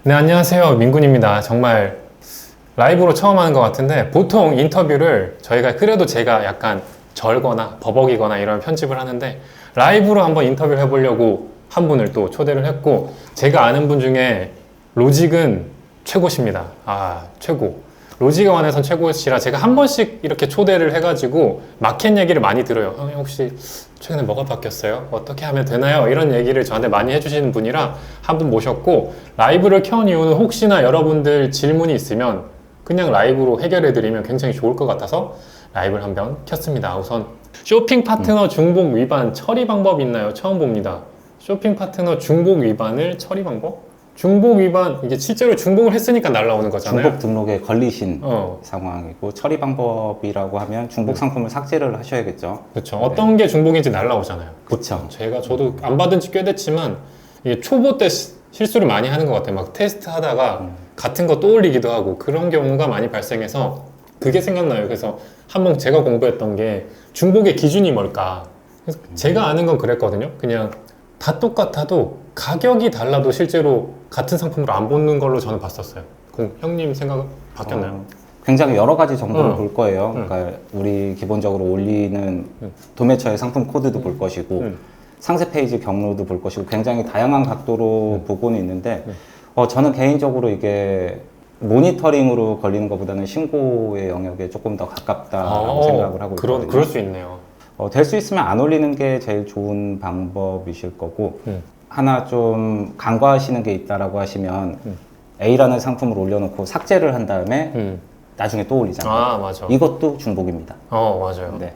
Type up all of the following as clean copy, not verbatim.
네, 안녕하세요. 민군입니다. 정말 라이브로 처음 하는 것 같은데 보통 인터뷰를 저희가 그래도 제가 약간 절거나 버벅이거나 이런 편집을 하는데 라이브로 한번 인터뷰를 해보려고 한 분을 또 초대를 했고 제가 아는 분 중에 로직은 최고십니다. 최고. 로직에 관해선 최고시라 제가 한 번씩 이렇게 초대를 해가지고 마켓 얘기를 많이 들어요. 형님 혹시 최근에 뭐가 바뀌었어요? 어떻게 하면 되나요? 이런 얘기를 저한테 많이 해주시는 분이라 한 분 모셨고 라이브를 켠 이유는 혹시나 여러분들 질문이 있으면 그냥 라이브로 해결해드리면 굉장히 좋을 것 같아서 라이브를 한번 켰습니다. 우선 쇼핑 파트너 중복 위반 처리 방법 있나요? 처음 봅니다. 쇼핑 파트너 중복 위반을 처리 방법? 중복 위반, 이게 실제로 중복을 했으니까 날라오는 거잖아요. 중복 등록에 걸리신 상황이고 처리 방법이라고 하면 중복 상품을 삭제를 하셔야겠죠. 그렇죠. 어떤 게 중복인지 날라오잖아요. 그렇죠. 저도 안 받은 지 꽤 됐지만 이게 초보 때 실수를 많이 하는 것 같아요. 막 테스트 하다가 같은 거 또 올리기도 하고 그런 경우가 많이 발생해서 그게 생각나요. 그래서 한번 제가 공부했던 게 중복의 기준이 뭘까. 그래서 제가 아는 건 그랬거든요. 그냥 다 똑같아도 가격이 달라도 실제로 같은 상품으로 안 보는 걸로 저는 봤었어요. 형님 생각은 바뀌었나요? 굉장히 여러 가지 정보를 볼 거예요. 그러니까 우리 기본적으로 올리는 도매처의 상품 코드도 볼 것이고 상세 페이지 경로도 볼 것이고 굉장히 다양한 각도로 보고는 있는데 저는 개인적으로 이게 모니터링으로 걸리는 것보다는 신고의 영역에 조금 더 가깝다고 생각을 하고 있거든요. 그럴 수 있네요. 될 수 있으면 안 올리는 게 제일 좋은 방법이실 거고 하나 좀 간과하시는 게 있다라고 하시면 A라는 상품을 올려놓고 삭제를 한 다음에 나중에 또 올리잖아요. 맞아. 이것도 중복입니다. 맞아요. 네.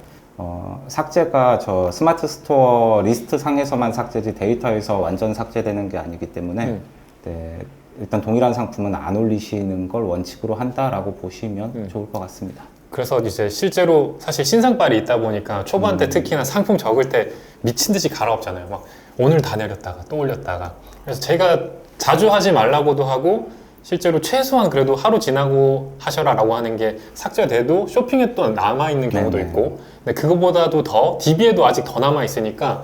삭제가 저 스마트 스토어 리스트 상에서만 삭제지 데이터에서 완전 삭제되는 게 아니기 때문에 네, 일단 동일한 상품은 안 올리시는 걸 원칙으로 한다라고 보시면 좋을 것 같습니다. 그래서 이제 실제로 사실 신상빨이 있다 보니까 초반 때 특히나 상품 적을 때 미친 듯이 갈아엎잖아요. 막 오늘 다 내렸다가 또 올렸다가. 그래서 제가 자주 하지 말라고도 하고 실제로 최소한 그래도 하루 지나고 하셔라라고 하는 게 삭제돼도 쇼핑에 또 남아있는 경우도 네네. 있고 근데 그거보다도 더 DB에도 아직 더 남아있으니까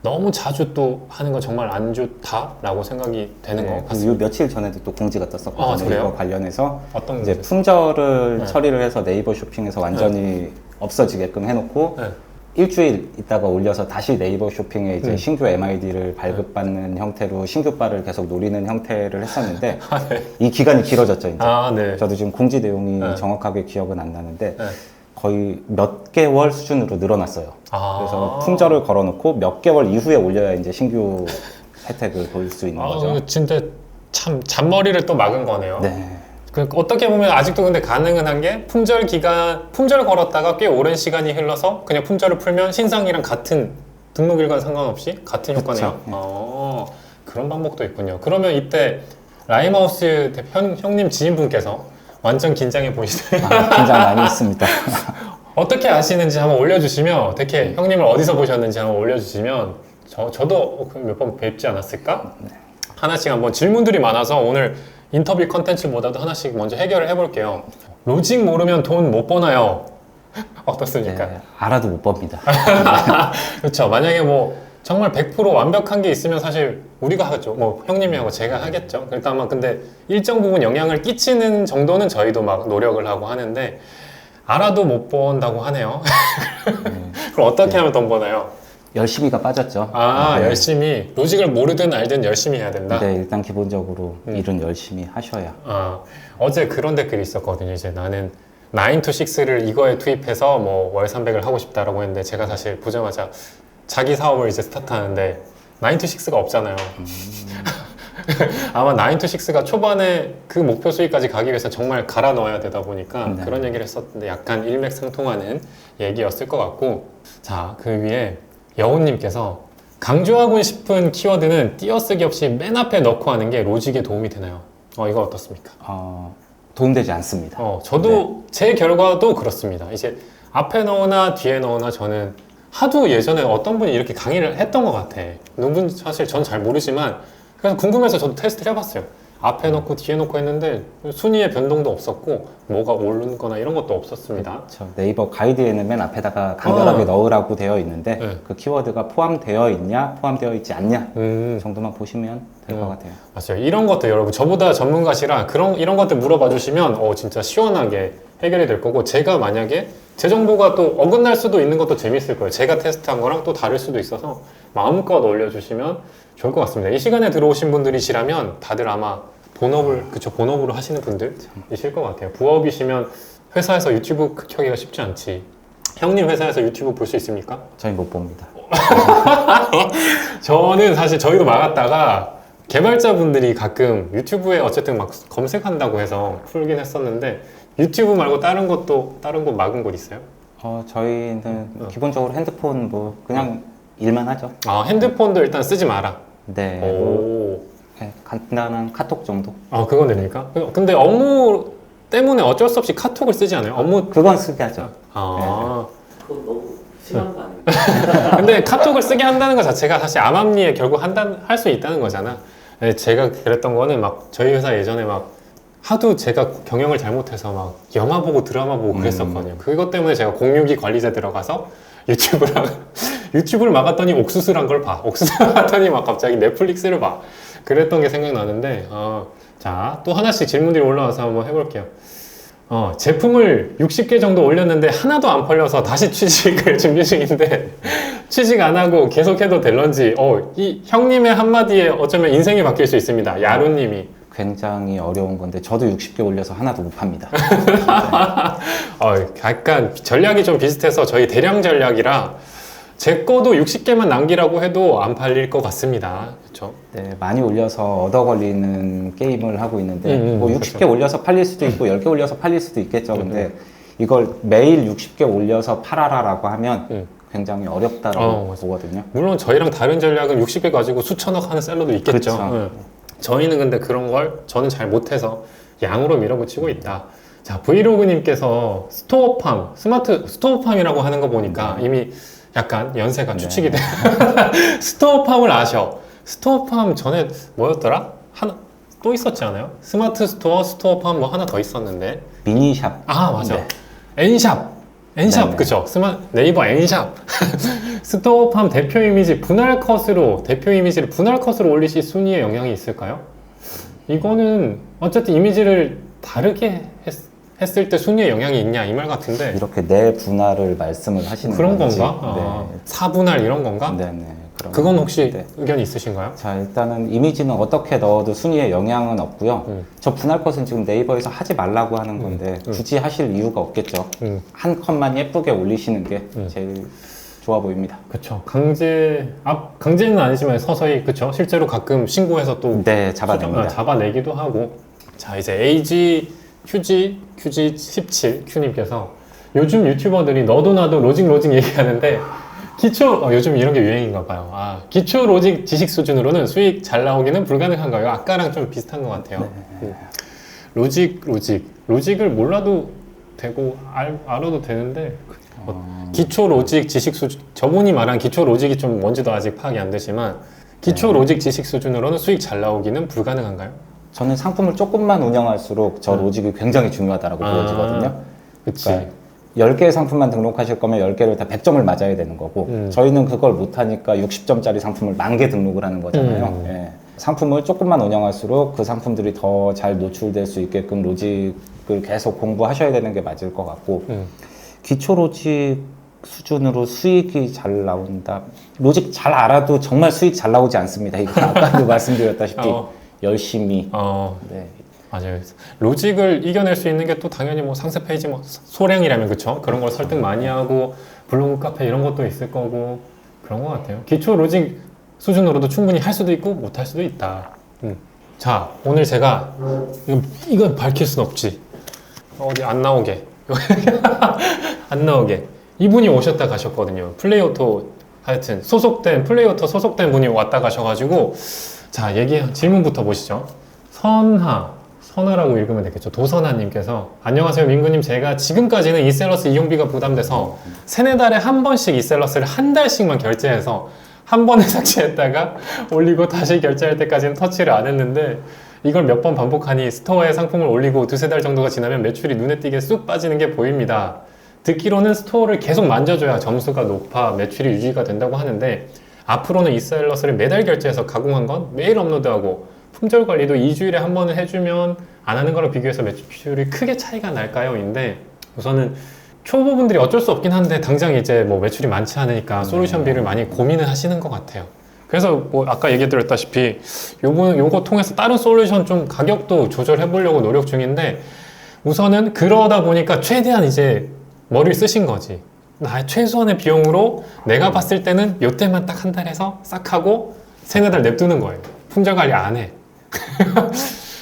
너무 자주 또 하는 건 정말 안 좋다라고 생각이 되는 것 같습니다. 요 며칠 전에도 또 공지가 떴었거든요. 그래요? 이거 관련해서 어떤 이제 문제? 품절을 처리를 해서 네이버 쇼핑에서 완전히 없어지게끔 해놓고 일주일 있다가 올려서 다시 네이버 쇼핑에 이제 신규 MID를 발급받는 형태로 신규 바를 계속 노리는 형태를 했었는데 이 기간이 길어졌죠. 이제. 네. 저도 지금 공지 내용이 정확하게 기억은 안 나는데 거의 몇 개월 수준으로 늘어났어요. 그래서 품절을 걸어놓고 몇 개월 이후에 올려야 이제 신규 혜택을 볼 수 있는 거죠. 진짜 참 잔머리를 또 막은 거네요. 네. 어떻게 보면 아직도 근데 가능은 한 게 품절 걸었다가 꽤 오랜 시간이 흘러서 그냥 품절을 풀면 신상이랑 같은 등록일과 상관없이 같은 효과네요. 그런 방법도 있군요. 그러면 이때 라임하우스 형님 지인분께서 완전 긴장해 보이시네요. 긴장 많이 했습니다. 어떻게 아시는지 한번 올려주시면 어떻게 형님을 어디서 보셨는지 한번 올려주시면 저도 몇 번 뵙지 않았을까? 하나씩 한번 질문들이 많아서 오늘 인터뷰 컨텐츠보다도 하나씩 먼저 해결을 해볼게요. 로직 모르면 돈 못 버나요? 어떻습니까? 네, 알아도 못 법니다. 그렇죠. 만약에 뭐 정말 100% 완벽한 게 있으면 사실 우리가 하겠죠. 뭐 형님이 하고 제가 하겠죠. 일단 근데 일정 부분 영향을 끼치는 정도는 저희도 막 노력을 하고 하는데 알아도 못 번다고 하네요. 그럼 어떻게 하면 돈 버나요? 열심히가 빠졌죠. 열심히 로직을 모르든 알든 열심히 해야 된다. 네, 일단 기본적으로 일은 열심히 하셔야. 어제 그런 댓글이 있었거든요. 이제 나는 9 to 6를 이거에 투입해서 뭐 월 300을 하고 싶다라고 했는데 제가 사실 보자마자 자기 사업을 이제 스타트하는데 9 to 6가 없잖아요. 아마 9 to 6가 초반에 그 목표 수익까지 가기 위해서 정말 갈아 넣어야 되다 보니까 그런 얘기를 했었는데 약간 일맥상통하는 얘기였을 것 같고 자, 그 위에 여우님께서 강조하고 싶은 키워드는 띄어쓰기 없이 맨 앞에 넣고 하는 게 로직에 도움이 되나요? 이거 어떻습니까? 도움되지 않습니다. 저도 제 결과도 그렇습니다. 이제 앞에 넣으나 뒤에 넣으나 저는 하도 예전에 어떤 분이 이렇게 강의를 했던 것 같아. 누군지 사실 전 잘 모르지만 그래서 궁금해서 저도 테스트를 해봤어요. 앞에 놓고 뒤에 놓고 했는데 순위의 변동도 없었고 뭐가 오르거나 이런 것도 없었습니다. 그렇죠. 네이버 가이드에는 맨 앞에다가 간결하게 넣으라고 되어 있는데 그 키워드가 포함되어 있냐 포함되어 있지 않냐 정도만 보시면 될 것 같아요. 맞아요. 이런 것도 여러분 저보다 전문가시라 이런 것들 물어봐 주시면 진짜 시원하게 해결이 될 거고, 제가 만약에 제 정보가 또 어긋날 수도 있는 것도 재밌을 거예요. 제가 테스트한 거랑 또 다를 수도 있어서 마음껏 올려주시면 좋을 것 같습니다. 이 시간에 들어오신 분들이시라면 다들 아마 본업으로 하시는 분들이실 것 같아요. 부업이시면 회사에서 유튜브 켜기가 쉽지 않지. 형님 회사에서 유튜브 볼 수 있습니까? 저희 못 봅니다. 저는 사실 저희도 막았다가 개발자분들이 가끔 유튜브에 어쨌든 막 검색한다고 해서 풀긴 했었는데, 유튜브 말고 다른 곳 막은 곳 있어요? 저희는 기본적으로 핸드폰 뭐 그냥 일만 하죠. 아, 핸드폰도 일단 쓰지 마라. 네. 오. 네, 간단한 카톡 정도. 그건 됩니까? 근데 업무 때문에 어쩔 수 없이 카톡을 쓰지 않아요? 그건 쓰게 하죠. 그거 너무 심한 거 아닙니까? 근데 카톡을 쓰게 한다는 것 자체가 사실 암암리에 결국 할 수 있다는 거잖아. 네, 제가 그랬던 거는 막 저희 회사 예전에 막 하도 제가 경영을 잘못해서 막 영화 보고 드라마 보고 그랬었거든요. 그것 때문에 제가 공유기 관리자 들어가서 유튜브를 막았더니 옥수수란 걸 봐. 옥수수를 막았더니 막 갑자기 넷플릭스를 봐. 그랬던 게 생각나는데, 자, 또 하나씩 질문들이 올라와서 한번 해볼게요. 제품을 60개 정도 올렸는데 하나도 안 팔려서 다시 취직을 준비 중인데 취직 안 하고 계속해도 될런지, 이 형님의 한마디에 어쩌면 인생이 바뀔 수 있습니다. 야루님이. 굉장히 어려운 건데 저도 60개 올려서 하나도 못 팝니다. 약간 전략이 좀 비슷해서 저희 대량 전략이라 제 거도 60개만 남기라고 해도 안 팔릴 것 같습니다. 그렇죠? 네, 많이 올려서 얻어 걸리는 게임을 하고 있는데 뭐 60개 그렇죠. 올려서 팔릴 수도 있고 10개 올려서 팔릴 수도 있겠죠. 근데 이걸 매일 60개 올려서 팔아라라고 하면 굉장히 어렵다고 보거든요. 물론 저희랑 다른 전략은 60개 가지고 수천억 하는 셀러도 있겠죠. 그렇죠. 저희는 근데 그런 걸 저는 잘 못해서 양으로 밀어붙이고 있다. 자, 브이로그님께서 스마트 스토어팜이라고 하는 거 보니까 이미 약간 연세가 추측이 돼. 스토어팜을 아셔. 스토어팜 전에 뭐였더라? 하나 또 있었지 않아요? 스마트 스토어, 스토어팜 뭐 하나 더 있었는데. 미니샵. 맞아. 네. N샵. 네네. 그쵸? 네이버 N샵. 스토어팜 대표 이미지를 분할 컷으로 올리시 순위에 영향이 있을까요? 이거는 어쨌든 이미지를 다르게 했을 때 순위에 영향이 있냐 이 말 같은데, 이렇게 내 분할을 말씀을 하시는 그런 건지. 건가? 사분할 이런 건가? 네네. 그건 혹시 네. 의견이 있으신가요? 자, 일단은 이미지는 어떻게 넣어도 순위에 영향은 없고요. 저 분할 컷은 지금 네이버에서 하지 말라고 하는 건데 굳이 하실 이유가 없겠죠. 한 컷만 예쁘게 올리시는 게 제일 좋아 보입니다. 그쵸. 강제는 아니지만 서서히, 그쵸. 실제로 가끔 신고해서 또 네, 잡아냅니다. 잡아내기도 하고. 자, 이제 AGQG17Q님께서 요즘 유튜버들이 너도 나도 로직 얘기하는데 요즘 이런 게 유행인가 봐요. 기초 로직 지식 수준으로는 수익 잘 나오기는 불가능한가요? 아까랑 좀 비슷한 것 같아요. 로직을 몰라도 되고 알아도 되는데, 기초 로직 지식 수준, 저분이 말한 기초 로직이 좀 뭔지도 아직 파악이 안 되지만 기초 로직 지식 수준으로는 수익 잘 나오기는 불가능한가요? 저는 상품을 조금만 운영할수록 저 로직이 굉장히 중요하다고 보여지거든요. 그치. 그러니까 10개의 상품만 등록하실 거면 10개를 다 100점을 맞아야 되는 거고 저희는 그걸 못하니까 60점짜리 상품을 10,000개 등록을 하는 거잖아요. 예. 상품을 조금만 운영할수록 그 상품들이 더 잘 노출될 수 있게끔 로직을 계속 공부하셔야 되는 게 맞을 것 같고, 기초 로직 수준으로 수익이 잘 나온다. 로직 잘 알아도 정말 수익 잘 나오지 않습니다. 이건 아까도 말씀드렸다시피 열심히. 네. 맞아요. 로직을 이겨낼 수 있는 게 또 당연히 뭐 상세 페이지 뭐 소량이라면, 그쵸? 그런 걸 설득 많이 하고 블로그 카페 이런 것도 있을 거고 그런 것 같아요. 기초 로직 수준으로도 충분히 할 수도 있고 못 할 수도 있다. 자, 오늘 제가 이건 밝힐 순 없지. 어디 안 나오게. 안 나오게. 이분이 오셨다 가셨거든요. 플레이오토 하여튼 플레이오토 소속된 분이 왔다 가셔가지고, 자, 질문부터 보시죠. 선하라고 읽으면 되겠죠. 도선하님께서 안녕하세요 민구님, 제가 지금까지는 이셀러스 이용비가 부담돼서 세네 달에 한 번씩 이셀러스를 한 달씩만 결제해서 한 번에 삭제했다가 올리고 다시 결제할 때까지는 터치를 안 했는데, 이걸 몇 번 반복하니 스토어에 상품을 올리고 두세 달 정도가 지나면 매출이 눈에 띄게 쑥 빠지는 게 보입니다. 듣기로는 스토어를 계속 만져줘야 점수가 높아 매출이 유지가 된다고 하는데 앞으로는 이셀러스를 매달 결제해서 가공한 건 매일 업로드하고 품절 관리도 2주일에 한 번은 해주면 안 하는 거랑 비교해서 매출이 크게 차이가 날까요? 인데 우선은 초보분들이 어쩔 수 없긴 한데 당장 이제 뭐 매출이 많지 않으니까 솔루션비를 많이 고민을 하시는 것 같아요. 그래서 뭐 아까 얘기 드렸다시피 요거 통해서 다른 솔루션 좀 가격도 조절해 보려고 노력 중인데 우선은 그러다 보니까 최대한 이제 머리를 쓰신 거지. 나의 최소한의 비용으로 내가 봤을 때는 요때만 딱 한 달 해서 싹 하고 세네 달 냅두는 거예요. 품절 관리 안 해.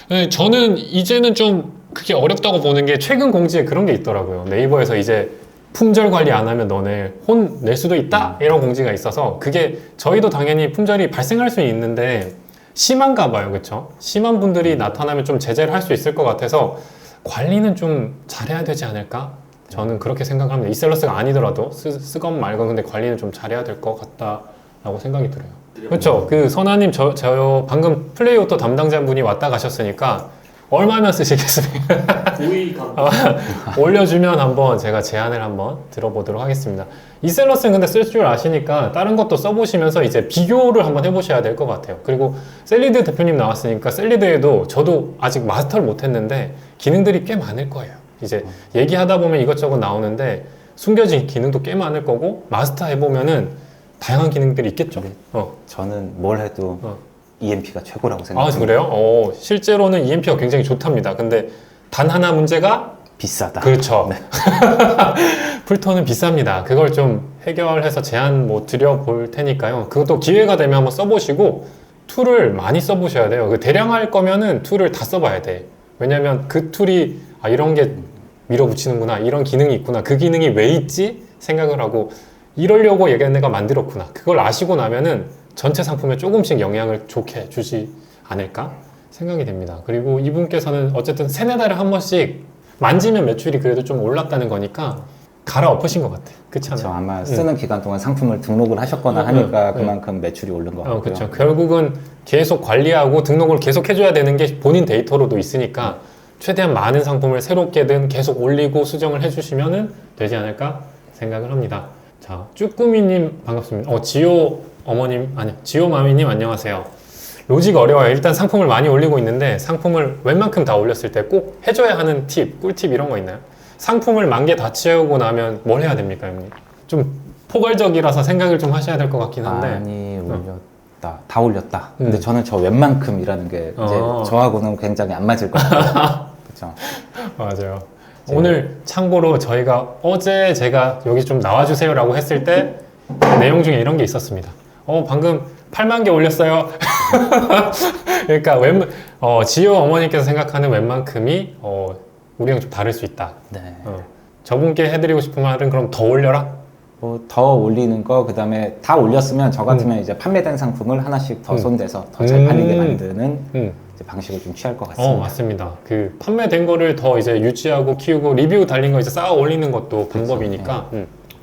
네, 저는 이제는 좀 그게 어렵다고 보는 게 최근 공지에 그런 게 있더라고요. 네이버에서 이제 품절 관리 안 하면 너네 혼 낼 수도 있다? 이런 공지가 있어서 그게 저희도 당연히 품절이 발생할 수 있는데 심한가 봐요. 그쵸? 심한 분들이 나타나면 좀 제재를 할 수 있을 것 같아서 관리는 좀 잘해야 되지 않을까? 저는 그렇게 생각합니다. 이셀러스가 아니더라도 쓰건 말건 근데 관리는 좀 잘해야 될 것 같다라고 생각이 들어요. 그렇죠. 그 선아님 저 방금 플레이오토 담당자분이 왔다 가셨으니까 얼마면 쓰시겠습니까? 고위 감 올려주면 한번 제가 제안을 한번 들어보도록 하겠습니다. 이셀러스는 근데 쓸 줄 아시니까 다른 것도 써보시면서 이제 비교를 한번 해보셔야 될 것 같아요. 그리고 셀리드 대표님 나왔으니까 셀리드에도 저도 아직 마스터를 못했는데 기능들이 꽤 많을 거예요. 이제 얘기하다 보면 이것저것 나오는데 숨겨진 기능도 꽤 많을 거고 마스터 해보면은 다양한 기능들이 있겠죠. 저는 뭘 해도 EMP가 최고라고 아, 생각합니다. 그래요? 실제로는 EMP가 굉장히 좋답니다. 근데 단 하나 문제가 비싸다. 그렇죠. 네. 풀톤은 비쌉니다. 그걸 좀 해결해서 제안 뭐 드려볼 테니까요. 그것도 기회가 되면 한번 써보시고 툴을 많이 써보셔야 돼요. 그 대량 할 거면은 툴을 다 써봐야 돼. 왜냐면 그 툴이 이런 게 밀어붙이는구나, 이런 기능이 있구나, 그 기능이 왜 있지 생각을 하고 이러려고 얘네가 만들었구나. 그걸 아시고 나면은 전체 상품에 조금씩 영향을 좋게 주지 않을까 생각이 됩니다. 그리고 이분께서는 어쨌든 세네 달에 한 번씩 만지면 매출이 그래도 좀 올랐다는 거니까 갈아엎으신 것 같아요. 그렇지 그렇죠. 않아요? 아마 쓰는 기간 동안 상품을 등록을 하셨거나 하니까 그만큼 매출이 오른 것 같고요. 그렇죠. 결국은 계속 관리하고 등록을 계속 해줘야 되는 게 본인 데이터로도 있으니까 최대한 많은 상품을 새롭게든 계속 올리고 수정을 해주시면 되지 않을까 생각을 합니다. 자, 쭈꾸미님 반갑습니다. 지오 어머님, 아니 지오 마미님 안녕하세요. 로직 어려워요. 일단 상품을 많이 올리고 있는데 상품을 웬만큼 다 올렸을 때 꼭 해줘야 하는 팁, 꿀팁 이런 거 있나요? 상품을 10,000개 다 채우고 나면 뭘 해야 됩니까, 형님? 좀 포괄적이라서 생각을 좀 하셔야 될 것 같긴 한데. 많이 올렸다. 다 올렸다. 근데 저는 저 웬만큼이라는 게 이제 저하고는 굉장히 안 맞을 것 같아요. 그렇죠. 맞아요. 오늘 참고로 저희가 어제 제가 여기 좀 나와주세요라고 했을 때 내용 중에 이런 게 있었습니다. 방금 8만 개 올렸어요. 그러니까 지효 어머니께서 생각하는 웬만큼이 우리랑 좀 다를 수 있다. 네. 저분께 해드리고 싶은 말은 그럼 더 올려라? 뭐 더 올리는 거, 그 다음에 다 올렸으면 저 같으면 이제 판매된 상품을 하나씩 더 손대서 더 잘 팔리게 만드는 이제 방식을 좀 취할 것 같습니다. 맞습니다. 그 판매된 거를 더 이제 유지하고 키우고 리뷰 달린 거 이제 쌓아 올리는 것도 방법이니까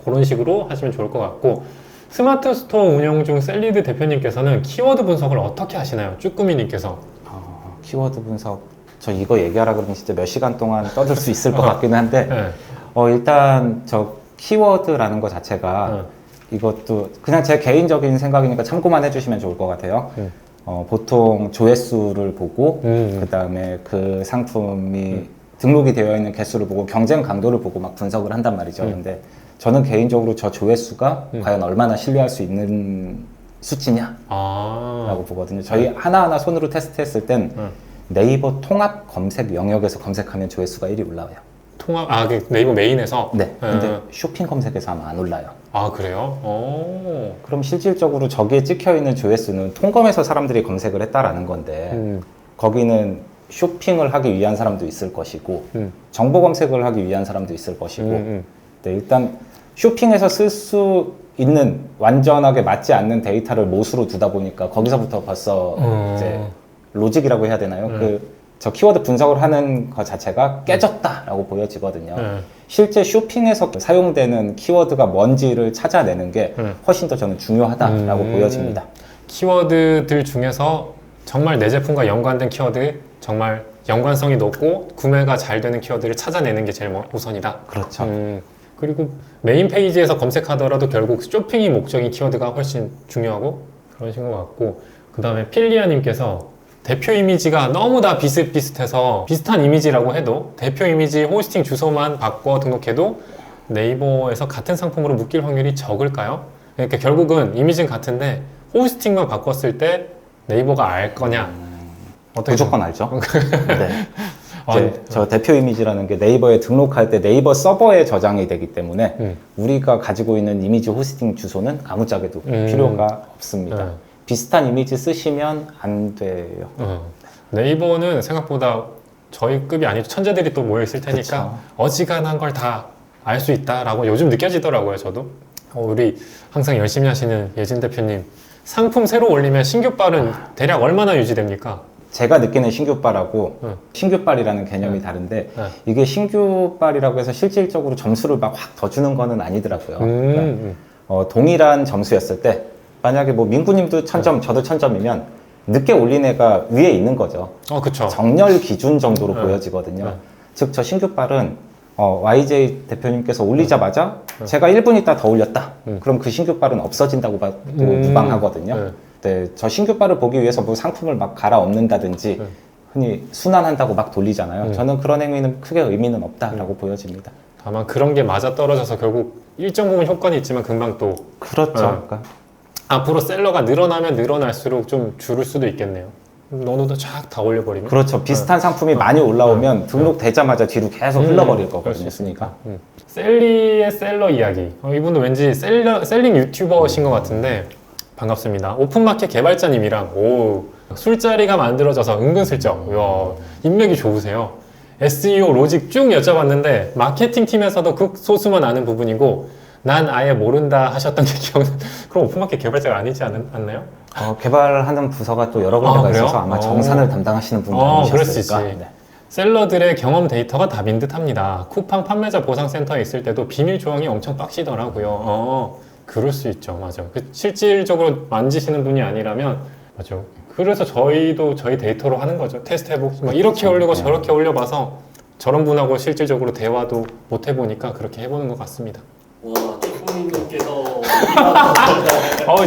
그런 식으로 하시면 좋을 것 같고, 스마트 스토어 운영 중 셀리드 대표님께서는 키워드 분석을 어떻게 하시나요? 쭈꾸미님께서. 키워드 분석, 저 이거 얘기하라 그러면 진짜 몇 시간 동안 떠들 수 있을 것 같기는 한데 네. 일단 저 키워드라는 거 자체가 이것도 그냥 제 개인적인 생각이니까 참고만 해주시면 좋을 것 같아요. 보통 조회수를 보고 그 다음에 그 상품이 등록이 되어 있는 개수를 보고 경쟁 강도를 보고 막 분석을 한단 말이죠. 근데 저는 개인적으로 저 조회수가 과연 얼마나 신뢰할 수 있는 수치냐라고 보거든요. 저희 하나하나 손으로 테스트했을 땐 네이버 통합 검색 영역에서 검색하면 조회수가 1위 올라와요. 그 네이버 메인에서? 네. 근데 쇼핑 검색에서 하면 안 올라요. 아, 그래요? 그럼 실질적으로 저기에 찍혀 있는 조회수는 통검에서 사람들이 검색을 했다라는 건데 거기는 쇼핑을 하기 위한 사람도 있을 것이고 정보 검색을 하기 위한 사람도 있을 것이고 네, 일단 쇼핑에서 쓸 수 있는 완전하게 맞지 않는 데이터를 모수로 두다 보니까 거기서부터 벌써 이제 로직이라고 해야 되나요? 저 키워드 분석을 하는 것 자체가 깨졌다라고 보여지거든요. 실제 쇼핑에서 사용되는 키워드가 뭔지를 찾아내는 게 훨씬 더 저는 중요하다라고 보여집니다. 키워드들 중에서 정말 내 제품과 연관된 키워드, 정말 연관성이 높고 구매가 잘 되는 키워드를 찾아내는 게 제일 우선이다. 그렇죠. 그리고 메인 페이지에서 검색하더라도 결국 쇼핑이 목적인 키워드가 훨씬 중요하고 그러신 것 같고, 그 다음에 필리아님께서 대표 이미지가 너무 다 비슷비슷해서 비슷한 이미지라고 해도 대표 이미지 호스팅 주소만 바꿔 등록해도 네이버에서 같은 상품으로 묶일 확률이 적을까요? 그러니까 결국은 이미지는 같은데 호스팅만 바꿨을 때 네이버가 알 거냐? 어떻게 무조건 알죠. 네. 아, 이제 저 대표 이미지라는 게 네이버에 등록할 때 네이버 서버에 저장이 되기 때문에 우리가 가지고 있는 이미지 호스팅 주소는 아무짝에도 필요가 없습니다. 네. 비슷한 이미지 쓰시면 안 돼요. 네이버는 생각보다 저희 급이 아니고 천재들이 또 모여 있을 테니까 그쵸. 어지간한 걸 다 알 수 있다라고 요즘 느껴지더라고요. 저도 우리 항상 열심히 하시는 예진 대표님, 상품 새로 올리면 신규발은 대략 얼마나 유지됩니까? 제가 느끼는 신규발하고 신규발이라는 개념이 다른데 이게 신규발이라고 해서 실질적으로 점수를 막 확 더 주는 거는 아니더라고요. 그러니까 동일한 점수였을 때 만약에 뭐 민구님도 1000점, 저도 1000점이면 늦게 올린 애가 위에 있는 거죠. 그쵸. 정렬 기준 정도로 보여지거든요. 즉 저 신규발은 YJ 대표님께서 올리자마자 제가 1분 있다 더 올렸다. 그럼 그 신규발은 없어진다고 봐도 무방하거든요. 네, 저 신규발을 보기 위해서 뭐 상품을 막 갈아엎는다든지 흔히 순환한다고 막 돌리잖아요. 저는 그런 행위는 크게 의미는 없다라고 보여집니다. 다만 그런 게 맞아 떨어져서 결국 일정 부분 효과는 있지만 금방 또 그렇죠. 그러니까 앞으로 셀러가 늘어나면 늘어날수록 좀 줄을 수도 있겠네요. 너도 쫙 다 올려버리면. 그렇죠. 비슷한 상품이 많이 올라오면 등록되자마자 뒤로 계속 흘러버릴 거거든요. 순위가. 셀리의 셀러 이야기. 이분도 왠지 셀링 유튜버신 것 같은데 반갑습니다. 오픈마켓 개발자님이랑 술자리가 만들어져서 은근슬쩍 인맥이 좋으세요. SEO 로직 쭉 여쭤봤는데 마케팅 팀에서도 극소수만 아는 부분이고 난 아예 모른다 하셨던 게 기억나. 그럼 오픈마켓 개발자가 아니지 않나요? 개발하는 부서가 또 여러 군데가 그래요? 있어서 아마 정산을 담당하시는 분이 그럴 수 있지. 아니셨을까. 네. 셀러들의 경험 데이터가 답인 듯 합니다. 쿠팡 판매자 보상센터에 있을 때도 비밀 조항이 엄청 빡시더라고요. 그럴 수 있죠. 맞아. 실질적으로 만지시는 분이 아니라면, 맞아. 그래서 저희도 저희 데이터로 하는 거죠. 테스트 해보고, 막 이렇게 올리고 저렇게 올려봐서 저런 분하고 실질적으로 대화도 못 해보니까 그렇게 해보는 것 같습니다. 와, 쭈꾸미님께서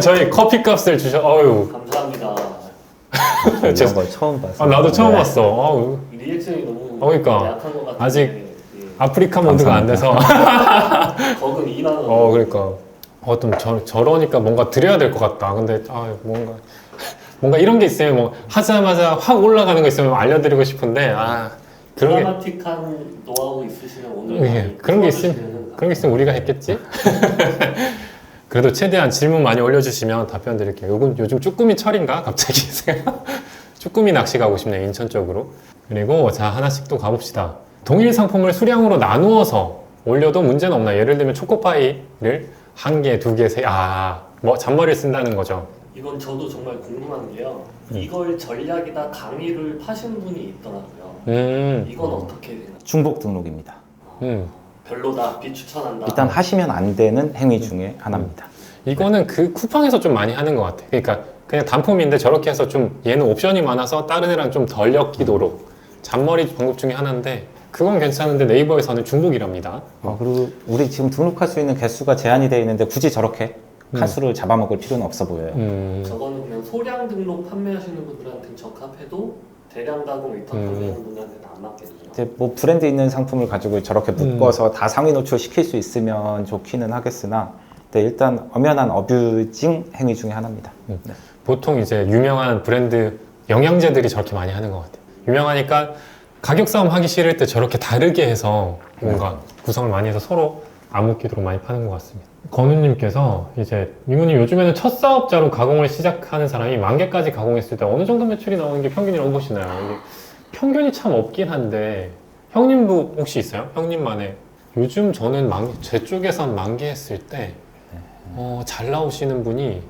저희 커피 값을 감사합니다. 이런 걸 처음 봤어요. 나도 처음 봤어. 리액션이 너무 그러니까. 약한 것 같은데 아직 아프리카 모드가 안 돼서. 거금 2만 원. 그러니까. 좀 저러니까 뭔가 드려야 될 것 같다. 근데, 뭔가 이런 게 있으면 뭐 하자마자 확 올라가는 거 있으면 알려드리고 싶은데, 그런 게. 드라마틱한 노하우 있으시면 오늘 그런 게 있으면 우리가 했겠지? 그래도 최대한 질문 많이 올려주시면 답변 드릴게요. 요즘 쭈꾸미 철인가? 갑자기. 쭈꾸미 낚시 가고 싶네요. 인천 쪽으로. 그리고 자, 하나씩 또 가봅시다. 동일 상품을 수량으로 나누어서 올려도 문제는 없나? 예를 들면 초코파이를 1개, 2개, 3개, 잔머리를 쓴다는 거죠. 이건 저도 정말 궁금한 게요. 이걸 전략이다 강의를 파시는 분이 있더라고요. 이건 어떻게 되나요? 중복 등록입니다. 별로다, 비추천한다. 일단 하시면 안 되는 행위 중에 하나입니다. 이거는 그 쿠팡에서 좀 많이 하는 것 같아. 그러니까 그냥 단품인데 저렇게 해서 좀 얘는 옵션이 많아서 다른 애랑 좀 덜 엮이도록 잔머리 방법 중에 하나인데 그건 괜찮은데 네이버에서는 중복이랍니다. 그리고 우리 지금 등록할 수 있는 개수가 제한이 되어 있는데 굳이 저렇게 칸수를 잡아먹을 필요는 없어 보여요. 저거는 그냥 소량 등록 판매하시는 분들한테는 적합해도 대량 가공 위탁 판매하는 분들한테는 안 맞겠네요. 이제 뭐 브랜드 있는 상품을 가지고 저렇게 묶어서 다 상위 노출 시킬 수 있으면 좋기는 하겠으나 일단 엄연한 어뷰징 행위 중에 하나입니다. 네. 보통 이제 유명한 브랜드 영양제들이 저렇게 많이 하는 것 같아요. 유명하니까 가격 싸움 하기 싫을 때 저렇게 다르게 해서 뭔가 구성을 많이 해서 서로 안 묶이도록 많이 파는 것 같습니다. 건우님께서 이제 민구님 요즘에는 첫 사업자로 가공을 시작하는 사람이 10,000개까지 가공했을 때 어느 정도 매출이 나오는 게 평균이라고 보시나요? 이게 평균이 참 없긴 한데 형님도 혹시 있어요? 형님만의 요즘 저는 제 쪽에선 10,000개 했을 때 잘 나오시는 분이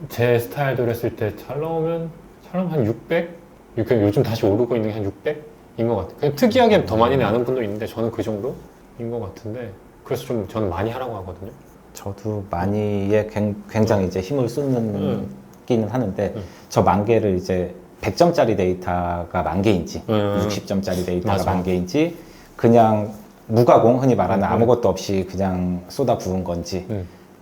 제 스타일대로 했을 때 잘 나오면 한 600? 요즘 다시 오르고 있는 게 한 600인 것 같아요. 그냥 특이하게 더 많이 나는 분도 있는데 저는 그 정도인 것 같은데 그래서 좀 저는 많이 하라고 하거든요. 저도 많이에 굉장히 이제 힘을 쏟는 끼는 하는데 저 10,000개를 이제 100점짜리 데이터가 10,000개인지 60점짜리 데이터가 맞아. 10,000개인지 그냥 무가공 흔히 말하는 아무것도 없이 그냥 쏟아 부은 건지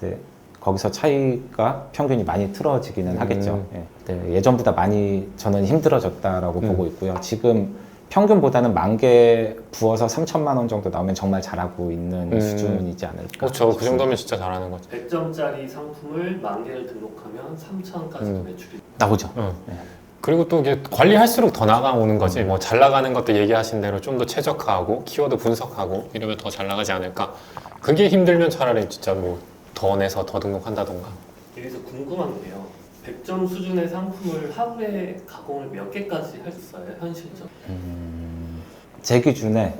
네, 거기서 차이가 평균이 많이 틀어지기는 하겠죠. 예. 네, 예전보다 많이 저는 힘들어졌다라고 보고 있고요. 지금 평균보다는 10,000개 부어서 3,000만 원 정도 나오면 정말 잘하고 있는 수준이지 않을까. 그렇죠. 그 정도면 진짜 잘하는 거죠. 100점짜리 상품을 10,000개를 등록하면 3,000까지도 매출이 나오죠. 네. 그리고 또 이게 관리할수록 더 나가오는 거지. 뭐 잘 나가는 것도 얘기하신 대로 좀 더 최적화하고 키워드 분석하고 이러면 더 잘 나가지 않을까. 그게 힘들면 차라리 진짜 뭐 더 내서 더 등록한다던가. 여기서 궁금한 게요. 100점 수준의 상품을 하루에 가공을 몇 개까지 할 수 있어요? 현실적으로? 제 기준에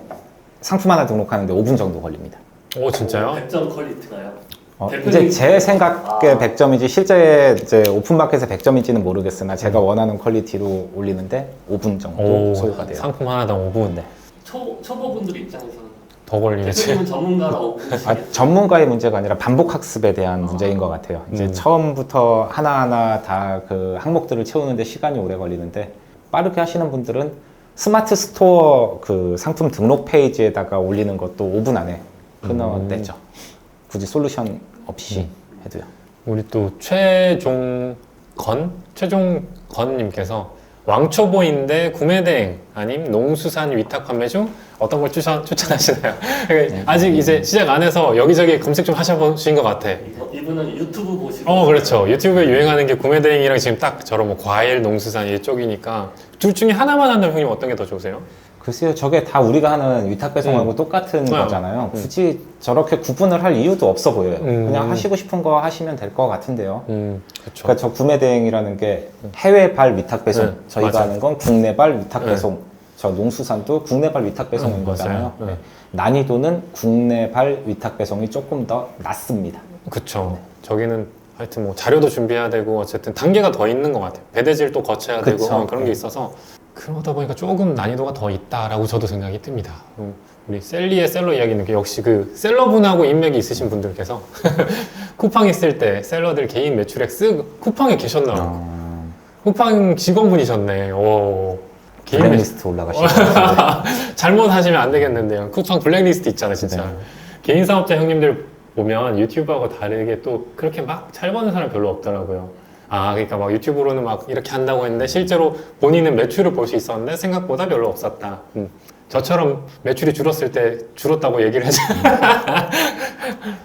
상품 하나 등록하는데 5분 정도 걸립니다. 오 진짜요? 100점 퀄리티가요? 이제 제 생각에 아. 100점이지 실제 이제 오픈마켓에 100점인지는 모르겠으나 제가 원하는 퀄리티로 올리는데 5분 정도 소요가 돼요. 상품 하나당 5분. 네. 초보분들 입장에서는 더 걸리겠지. 대표님은 전문가라 5분씩 전문가의 문제가 아니라 반복 학습에 대한 문제인 것 같아요. 이제 처음부터 하나하나 다 그 항목들을 채우는데 시간이 오래 걸리는데 빠르게 하시는 분들은 스마트 스토어 그 상품 등록 페이지에다가 올리는 것도 5분 안에 끊어내죠. 굳이 솔루션 없이 해도요. 우리 또 최종건님께서 왕초보인데 구매대행 아님 농수산 위탁 판매 중 어떤 걸 추천하시나요? 아직 이제 시작 안 해서 여기저기 검색 좀 하셔보신 것 같아. 이분은 유튜브 보시고 그렇죠. 유튜브에 유행하는 게 구매대행이랑 지금 딱 저런 뭐 과일, 농수산 이쪽이니까 둘 중에 하나만 한다면 형님 어떤 게 더 좋으세요? 글쎄요, 저게 다 우리가 하는 위탁 배송하고 똑같은 거잖아요. 굳이 저렇게 구분을 할 이유도 없어 보여요. 그냥 하시고 싶은 거 하시면 될 것 같은데요. 그렇죠. 그러니까 저 구매 대행이라는 게 해외발 위탁 배송, 저희가 맞아요. 하는 건 국내발 위탁 배송. 저 농수산도 국내발 위탁 배송인 거잖아요. 맞아요. 네. 난이도는 국내발 위탁 배송이 조금 더 낮습니다. 그렇죠. 저기는 하여튼 뭐 자료도 준비해야 되고 어쨌든 단계가 더 있는 것 같아요. 배대질 또 거쳐야 그쵸. 되고 그런 게 있어서 그러다 보니까 조금 난이도가 더 있다라고 저도 생각이 듭니다. 우리 셀리의 셀러 이야기는 역시 그 셀러분하고 인맥이 있으신 분들께서 쿠팡 있을 때 셀러들 개인 매출액 쿠팡에 계셨나? 쿠팡 직원분이셨네. 오. 개인 블랙리스트 올라가시는 것 같은데. 잘못하시면 안 되겠는데요. 쿠팡 블랙리스트 있잖아, 진짜. 개인 사업자 형님들 보면 유튜브하고 다르게 또 그렇게 막 잘 버는 사람 별로 없더라고요. 그러니까 막 유튜브로는 막 이렇게 한다고 했는데 실제로 본인은 매출을 볼 수 있었는데 생각보다 별로 없었다. 저처럼 매출이 줄었을 때 줄었다고 얘기를 하죠.